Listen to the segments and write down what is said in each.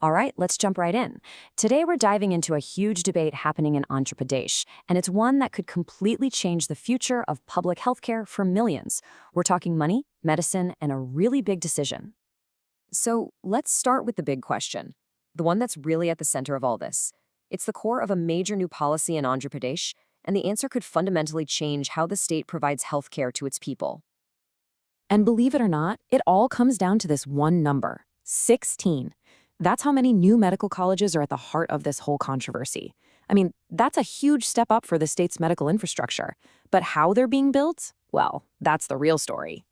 All right, let's jump right in. Today, we're diving into a huge debate happening in Andhra Pradesh, and it's one that could completely change the future of public healthcare for millions. We're talking money, medicine, and a really big decision. So let's start with the big question, the one that's really at the center of all this. It's the core of a major new policy in Andhra Pradesh, and the answer could fundamentally change how the state provides healthcare to its people. And believe it or not, it all comes down to this one number, 16. That's how many new medical colleges are at the heart of this whole controversy. I mean, that's a huge step up for the state's medical infrastructure. But how they're being built? Well, that's the real story.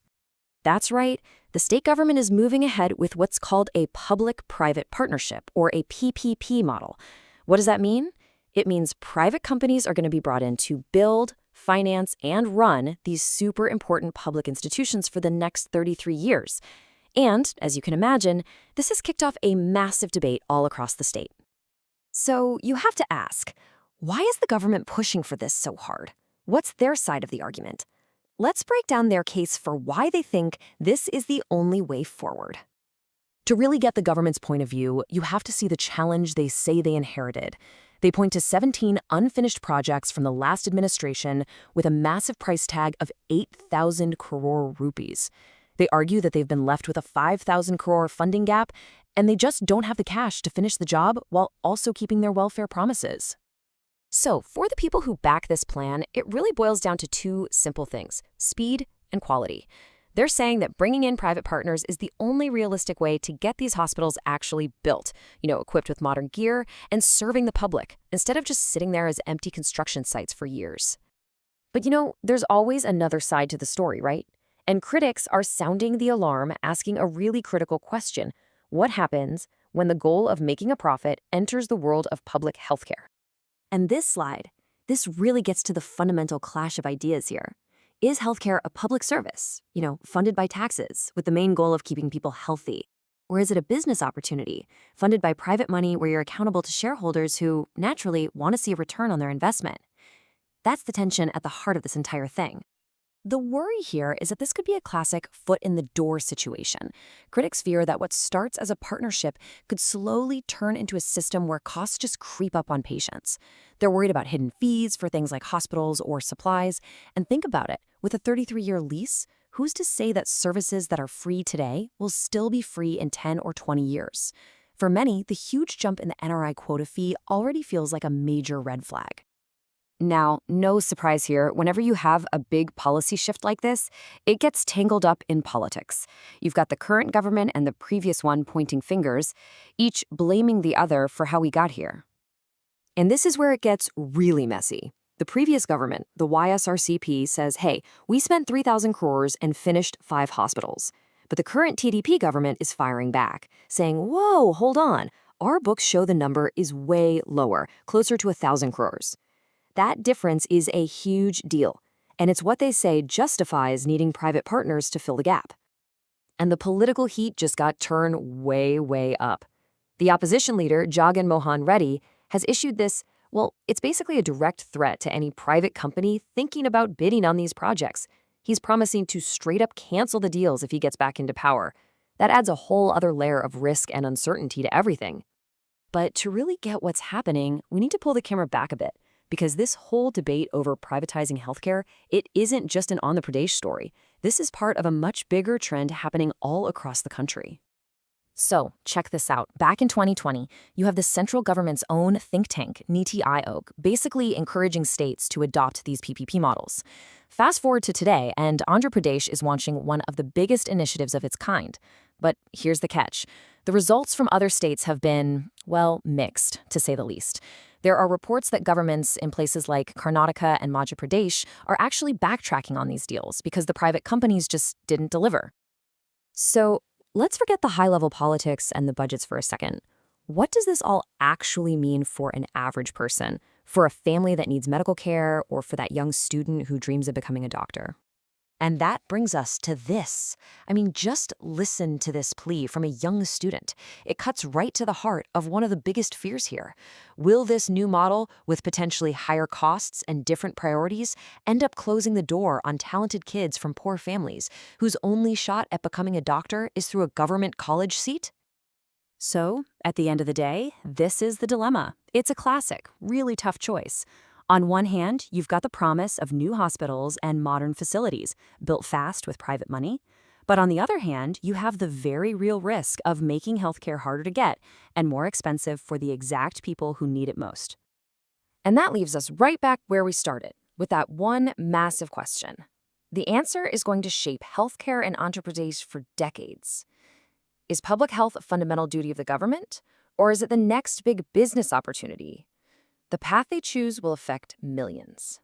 That's right. The state government is moving ahead with what's called a public-private partnership, or a PPP model. What does that mean? It means private companies are going to be brought in to build, finance, and run these super important public institutions for the next 33 years. And, as you can imagine, this has kicked off a massive debate all across the state. So you have to ask, why is the government pushing for this so hard? What's their side of the argument? Let's break down their case for why they think this is the only way forward. To really get the government's point of view, you have to see the challenge they say they inherited. They point to 17 unfinished projects from the last administration with a massive price tag of 8,000 crore rupees. They argue that they've been left with a 5,000 crore funding gap, and they just don't have the cash to finish the job while also keeping their welfare promises. So, for the people who back this plan, it really boils down to two simple things: speed and quality. They're saying that bringing in private partners is the only realistic way to get these hospitals actually built, equipped with modern gear and serving the public, instead of just sitting there as empty construction sites for years. But there's always another side to the story, right? And critics are sounding the alarm, asking a really critical question. What happens when the goal of making a profit enters the world of public healthcare? And this really gets to the fundamental clash of ideas here. Is healthcare a public service, funded by taxes, with the main goal of keeping people healthy? Or is it a business opportunity, funded by private money where you're accountable to shareholders who, naturally, want to see a return on their investment? That's the tension at the heart of this entire thing. The worry here is that this could be a classic foot-in-the-door situation. Critics fear that what starts as a partnership could slowly turn into a system where costs just creep up on patients. They're worried about hidden fees for things like hospitals or supplies. And think about it, with a 33-year lease, who's to say that services that are free today will still be free in 10 or 20 years? For many, the huge jump in the NRI quota fee already feels like a major red flag. Now, no surprise here, whenever you have a big policy shift like this, it gets tangled up in politics. You've got the current government and the previous one pointing fingers, each blaming the other for how we got here. And this is where it gets really messy. The previous government, the YSRCP, says, hey, we spent 3,000 crores and finished 5 hospitals. But the current TDP government is firing back, saying, whoa, hold on, our books show the number is way lower, closer to 1,000 crores. That difference is a huge deal, and it's what they say justifies needing private partners to fill the gap. And the political heat just got turned way, way up. The opposition leader, Jagan Mohan Reddy, has issued this, it's basically a direct threat to any private company thinking about bidding on these projects. He's promising to straight up cancel the deals if he gets back into power. That adds a whole other layer of risk and uncertainty to everything. But to really get what's happening, we need to pull the camera back a bit. Because this whole debate over privatizing healthcare, it isn't just an Andhra Pradesh story. This is part of a much bigger trend happening all across the country. So, check this out. Back in 2020, you have the central government's own think tank, Niti Aayog, basically encouraging states to adopt these PPP models. Fast forward to today, and Andhra Pradesh is launching one of the biggest initiatives of its kind. But here's the catch. The results from other states have been, mixed, to say the least. There are reports that governments in places like Karnataka and Madhya Pradesh are actually backtracking on these deals because the private companies just didn't deliver. So let's forget the high-level politics and the budgets for a second. What does this all actually mean for an average person, for a family that needs medical care, or for that young student who dreams of becoming a doctor? And that brings us to this. Just listen to this plea from a young student. It cuts right to the heart of one of the biggest fears here. Will this new model, with potentially higher costs and different priorities, end up closing the door on talented kids from poor families whose only shot at becoming a doctor is through a government college seat? So, at the end of the day, this is the dilemma. It's a classic, really tough choice. On one hand, you've got the promise of new hospitals and modern facilities, built fast with private money. But on the other hand, you have the very real risk of making healthcare harder to get and more expensive for the exact people who need it most. And that leaves us right back where we started, with that one massive question. The answer is going to shape healthcare in Andhra Pradesh for decades. Is public health a fundamental duty of the government, or is it the next big business opportunity? The path they choose will affect millions.